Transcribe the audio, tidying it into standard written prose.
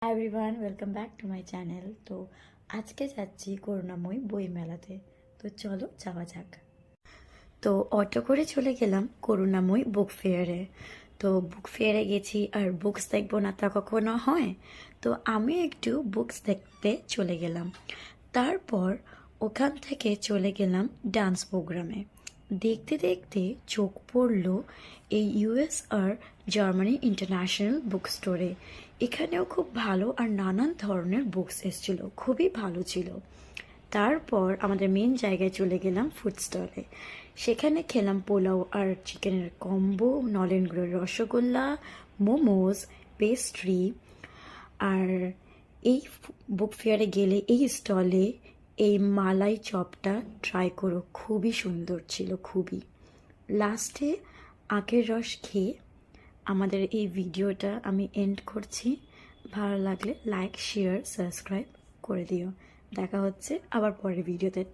Hi everyone, welcome back to my channel. তো আজকে যাচ্ছি করুণাময়ী বই মেলাতে। তো চলো যাওয়া যাক। তো অটো করে চলে গেলাম করুণাময়ী বুক ফেয়ারে। তো বুক ফেয়ারে গেছি, আর বুকস দেখবো না তা কখনো হয়? তো আমি একটু বুকস দেখতে চলে গেলাম। তারপর ওখান থেকে চলে গেলাম ডান্স প্রোগ্রামে। দেখতে দেখতে চোখ পড়ল এই ইউএস আর জার্মানি ইন্টারন্যাশনাল বুক স্টোরে। এখানেও খুব ভালো আর নানান ধরনের বুকস এসেছিলো, খুবই ভালো ছিল। তারপর আমাদের মেন জায়গায় চলে গেলাম ফুড স্টলে। সেখানে খেলাম পোলাও আর চিকেনের কম্বো, নলেন গুড়ের রসগোল্লা, মোমোজ, পেস্ট্রি। আর এই বুক ফেয়ারে গেলে এই স্টলে এই মালাই চপটা ট্রাই করো, খুবই সুন্দর ছিল, খুবই। লাস্টে আখের রস খেয়ে আমাদের এই ভিডিওটা আমি এন্ড করছি। ভালো লাগলে লাইক, শেয়ার, সাবস্ক্রাইব করে দিও। দেখা হচ্ছে আবার পরের ভিডিওতে।